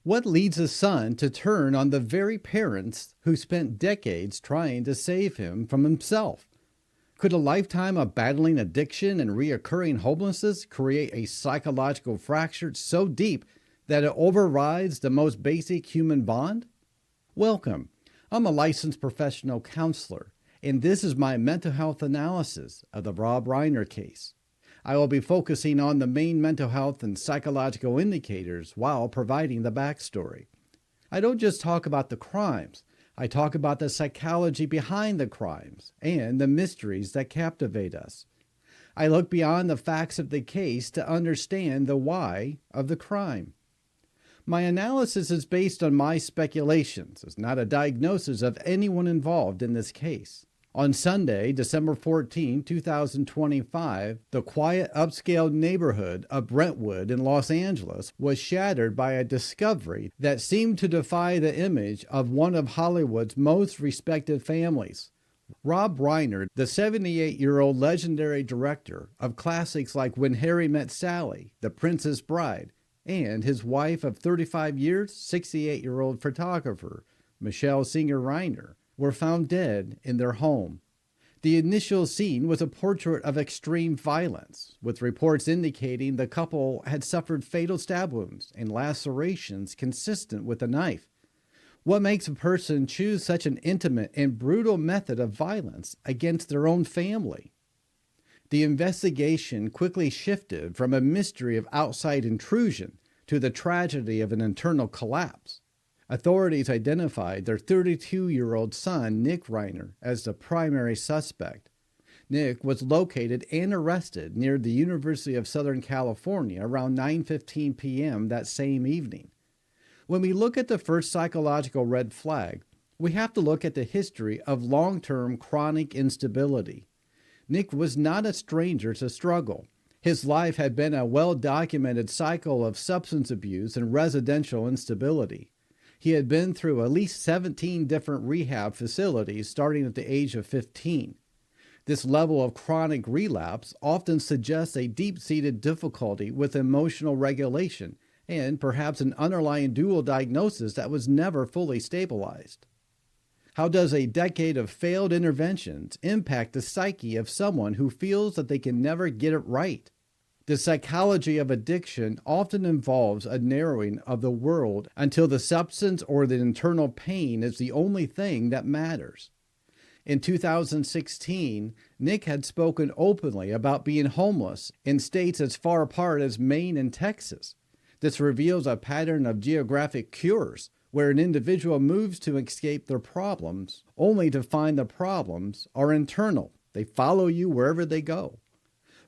What leads a son to turn on the very parents who spent decades trying to save him from himself? Could a lifetime of battling addiction and reoccurring homelessness create a psychological fracture so deep that it overrides the most basic human bond? Welcome. I'm a licensed professional counselor, and this is my mental health analysis of the Rob Reiner case. I will be focusing on the main mental health and psychological indicators while providing the backstory. I don't just talk about the crimes. I talk about the psychology behind the crimes and the mysteries that captivate us. I look beyond the facts of the case to understand the why of the crime. My analysis is based on my speculations. It's not a diagnosis of anyone involved in this case. On Sunday, December 14, 2025, the quiet upscale neighborhood of Brentwood in Los Angeles was shattered by a discovery that seemed to defy the image of one of Hollywood's most respected families. Rob Reiner, the 78-year-old legendary director of classics like When Harry Met Sally, The Princess Bride, and his wife of 35 years, 68-year-old photographer, Michelle Singer Reiner, were found dead in their home. The initial scene was a portrait of extreme violence, with reports indicating the couple had suffered fatal stab wounds and lacerations consistent with a knife. What makes a person choose such an intimate and brutal method of violence against their own family? The investigation quickly shifted from a mystery of outside intrusion to the tragedy of an internal collapse. Authorities identified their 32-year-old son, Nick Reiner, as the primary suspect. Nick was located and arrested near the University of Southern California around 9:15 p.m. that same evening. When we look at the first psychological red flag, we have to look at the history of long-term chronic instability. Nick was not a stranger to struggle. His life had been a well-documented cycle of substance abuse and residential instability. He had been through at least 17 different rehab facilities starting at the age of 15. This level of chronic relapse often suggests a deep-seated difficulty with emotional regulation and perhaps an underlying dual diagnosis that was never fully stabilized. How does a decade of failed interventions impact the psyche of someone who feels that they can never get it right? The psychology of addiction often involves a narrowing of the world until the substance or the internal pain is the only thing that matters. In 2016, Nick had spoken openly about being homeless in states as far apart as Maine and Texas. This reveals a pattern of geographic cures, where an individual moves to escape their problems, only to find the problems are internal. They follow you wherever they go.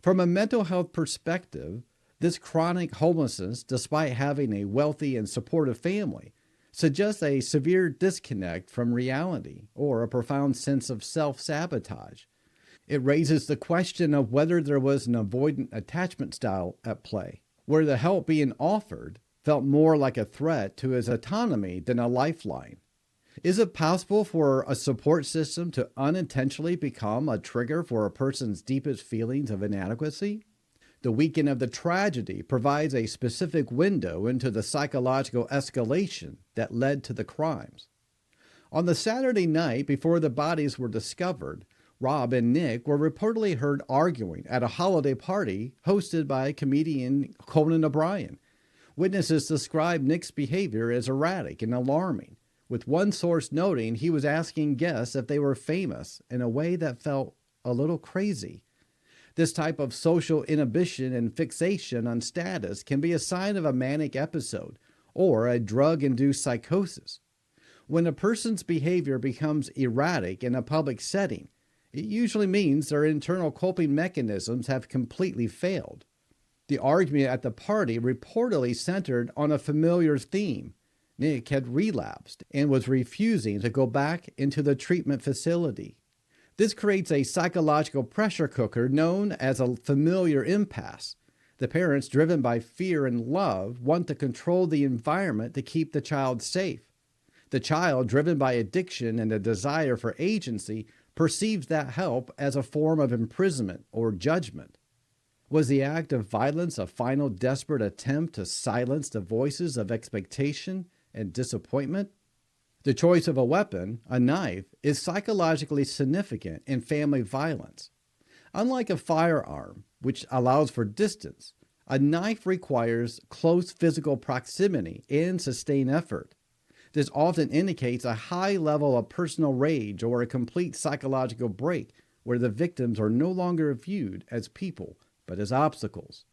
From a mental health perspective, this chronic homelessness, despite having a wealthy and supportive family, suggests a severe disconnect from reality or a profound sense of self-sabotage. It raises the question of whether there was an avoidant attachment style at play, where the help being offered felt more like a threat to his autonomy than a lifeline. Is it possible for a support system to unintentionally become a trigger for a person's deepest feelings of inadequacy? The weekend of the tragedy provides a specific window into the psychological escalation that led to the crimes. On the Saturday night before the bodies were discovered, Rob and Nick were reportedly heard arguing at a holiday party hosted by comedian Conan O'Brien. Witnesses described Nick's behavior as erratic and alarming, with one source noting he was asking guests if they were famous in a way that felt a little crazy. This type of social inhibition and fixation on status can be a sign of a manic episode or a drug-induced psychosis. When a person's behavior becomes erratic in a public setting, it usually means their internal coping mechanisms have completely failed. The argument at the party reportedly centered on a familiar theme. Nick had relapsed and was refusing to go back into the treatment facility. This creates a psychological pressure cooker known as a familiar impasse. The parents, driven by fear and love, want to control the environment to keep the child safe. The child, driven by addiction and a desire for agency, perceives that help as a form of imprisonment or judgment. Was the act of violence a final desperate attempt to silence the voices of expectation and disappointment? The choice of a weapon, a knife, is psychologically significant in family violence. Unlike a firearm, which allows for distance, a knife requires close physical proximity and sustained effort. This often indicates a high level of personal rage or a complete psychological break where the victims are no longer viewed as people, but as obstacles.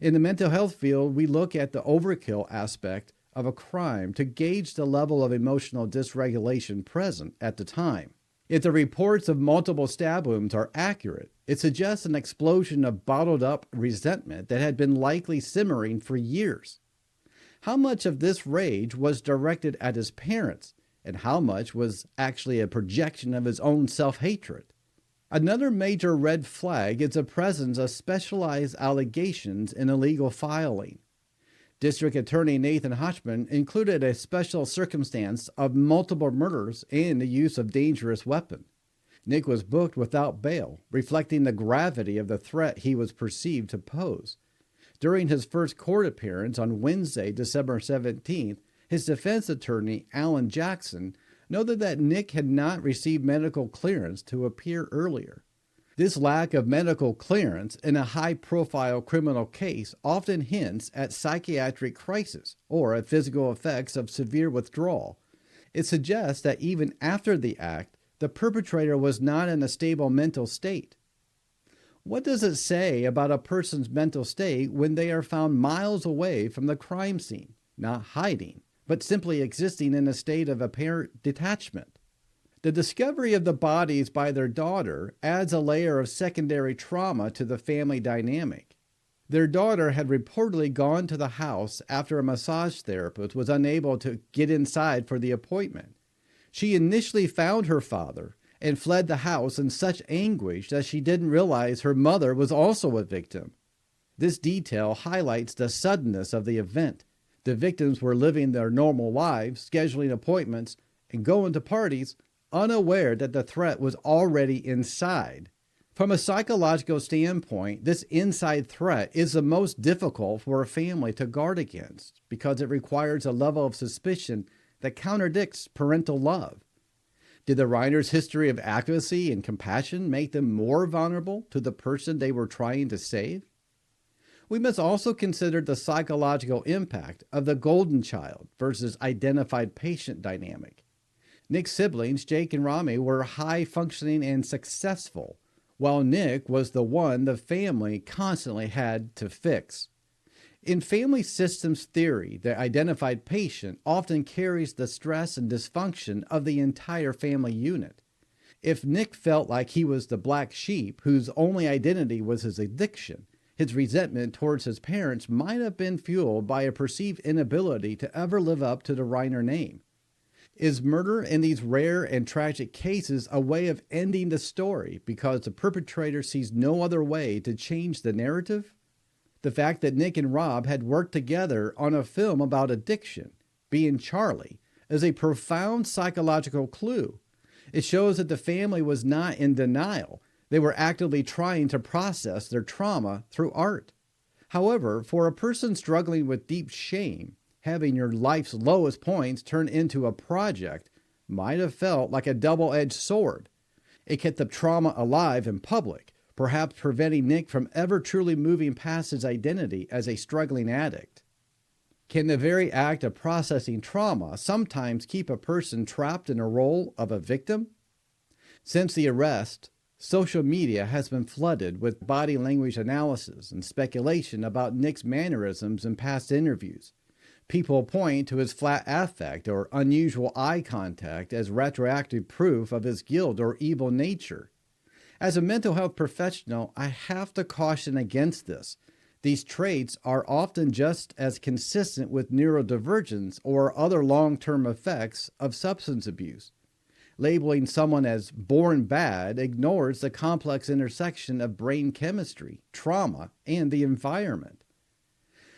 In the mental health field, we look at the overkill aspect of a crime to gauge the level of emotional dysregulation present at the time. If the reports of multiple stab wounds are accurate, it suggests an explosion of bottled up resentment that had been likely simmering for years. How much of this rage was directed at his parents, and how much was actually a projection of his own self-hatred? Another major red flag is the presence of specialized allegations in illegal filing. District Attorney Nathan Hochman included a special circumstance of multiple murders and the use of dangerous weapon. Nick was booked without bail, reflecting the gravity of the threat he was perceived to pose. During his first court appearance on Wednesday, December 17th, his defense attorney, Alan Jackson, noted that Nick had not received medical clearance to appear earlier. This lack of medical clearance in a high-profile criminal case often hints at psychiatric crisis or at physical effects of severe withdrawal. It suggests that even after the act, the perpetrator was not in a stable mental state. What does it say about a person's mental state when they are found miles away from the crime scene, not hiding, but simply existing in a state of apparent detachment? The discovery of the bodies by their daughter adds a layer of secondary trauma to the family dynamic. Their daughter had reportedly gone to the house after a massage therapist was unable to get inside for the appointment. She initially found her father and fled the house in such anguish that she didn't realize her mother was also a victim. This detail highlights the suddenness of the event. The victims were living their normal lives, scheduling appointments, and going to parties, unaware that the threat was already inside. From a psychological standpoint, this inside threat is the most difficult for a family to guard against because it requires a level of suspicion that contradicts parental love. Did the Reiners' history of accuracy and compassion make them more vulnerable to the person they were trying to save? We must also consider the psychological impact of the golden child versus identified patient dynamic. Nick's siblings, Jake and Rami, were high-functioning and successful, while Nick was the one the family constantly had to fix. In family systems theory, the identified patient often carries the stress and dysfunction of the entire family unit. If Nick felt like he was the black sheep whose only identity was his addiction, his resentment towards his parents might have been fueled by a perceived inability to ever live up to the Reiner name. Is murder in these rare and tragic cases a way of ending the story because the perpetrator sees no other way to change the narrative? The fact that Nick and Rob had worked together on a film about addiction, Being Charlie, is a profound psychological clue. It shows that the family was not in denial. They were actively trying to process their trauma through art. However, for a person struggling with deep shame, having your life's lowest points turn into a project might have felt like a double-edged sword. It kept the trauma alive in public, perhaps preventing Nick from ever truly moving past his identity as a struggling addict. Can the very act of processing trauma sometimes keep a person trapped in a role of a victim? Since the arrest, social media has been flooded with body language analysis and speculation about Nick's mannerisms in past interviews. People point to his flat affect or unusual eye contact as retroactive proof of his guilt or evil nature. As a mental health professional, I have to caution against this. These traits are often just as consistent with neurodivergence or other long-term effects of substance abuse. Labeling someone as born bad ignores the complex intersection of brain chemistry, trauma, and the environment.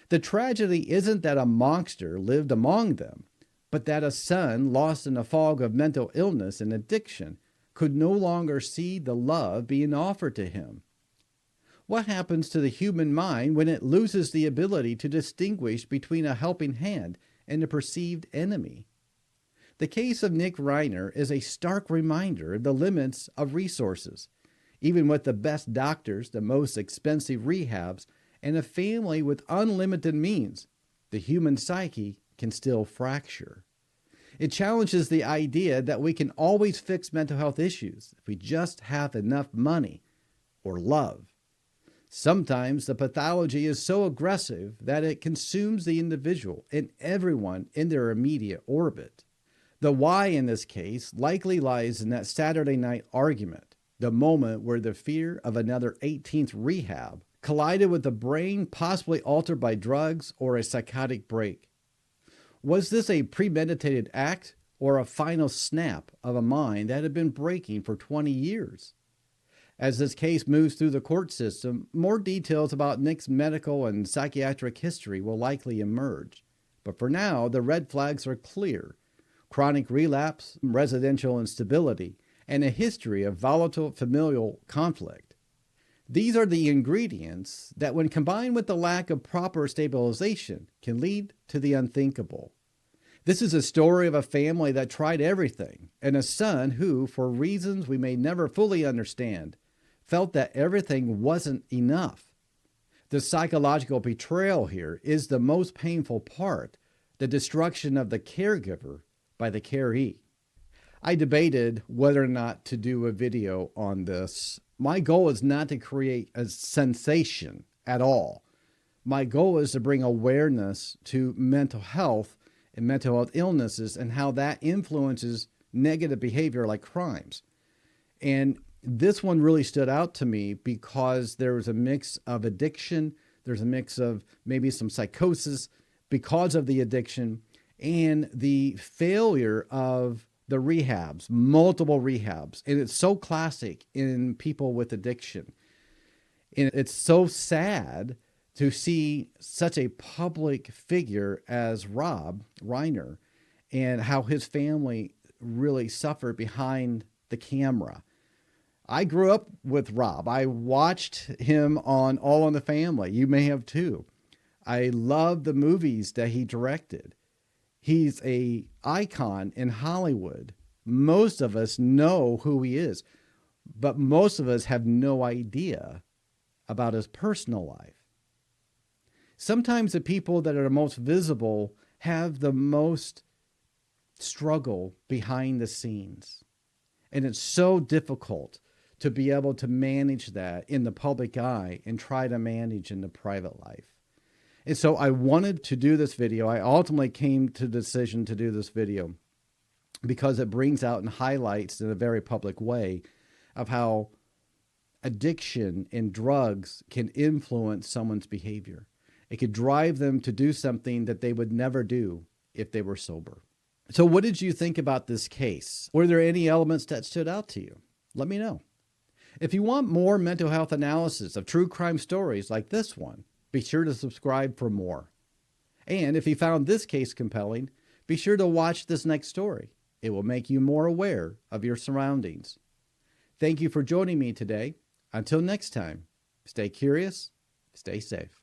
The tragedy isn't that a monster lived among them, but that a son lost in a fog of mental illness and addiction could no longer see the love being offered to him. What happens to the human mind when it loses the ability to distinguish between a helping hand and a perceived enemy? The case of Nick Reiner is a stark reminder of the limits of resources. Even with the best doctors, the most expensive rehabs, and a family with unlimited means, the human psyche can still fracture. It challenges the idea that we can always fix mental health issues if we just have enough money or love. Sometimes the pathology is so aggressive that it consumes the individual and everyone in their immediate orbit. The why in this case likely lies in that Saturday night argument, the moment where the fear of another 18th rehab collided with the brain possibly altered by drugs or a psychotic break. Was this a premeditated act or a final snap of a mind that had been breaking for 20 years? As this case moves through the court system, more details about Nick's medical and psychiatric history will likely emerge. But for now, the red flags are clear: chronic relapse, residential instability, and a history of volatile familial conflict. These are the ingredients that, when combined with the lack of proper stabilization, can lead to the unthinkable. This is a story of a family that tried everything, and a son who, for reasons we may never fully understand, felt that everything wasn't enough. The psychological betrayal here is the most painful part, the destruction of the caregiver by the caree. I debated whether or not to do a video on this. My goal is not to create a sensation at all. My goal is to bring awareness to mental health and mental health illnesses and how that influences negative behavior like crimes. And this one really stood out to me because there was a mix of addiction, there's a mix of maybe some psychosis because of the addiction, and the failure of the rehabs, multiple rehabs. And it's so classic in people with addiction. And it's so sad to see such a public figure as Rob Reiner and how his family really suffered behind the camera. I grew up with Rob. I watched him on All in the Family. You may have too. I love the movies that he directed. He's an icon in Hollywood. Most of us know who he is, but most of us have no idea about his personal life. Sometimes the people that are the most visible have the most struggle behind the scenes. And it's so difficult to be able to manage that in the public eye and try to manage in the private life. And so I wanted to do this video. I ultimately came to the decision to do this video because it brings out and highlights in a very public way of how addiction and drugs can influence someone's behavior. It could drive them to do something that they would never do if they were sober. So what did you think about this case? Were there any elements that stood out to you? Let me know. If you want more mental health analysis of true crime stories like this one, be sure to subscribe for more. And if you found this case compelling, be sure to watch this next story. It will make you more aware of your surroundings. Thank you for joining me today. Until next time, stay curious, stay safe.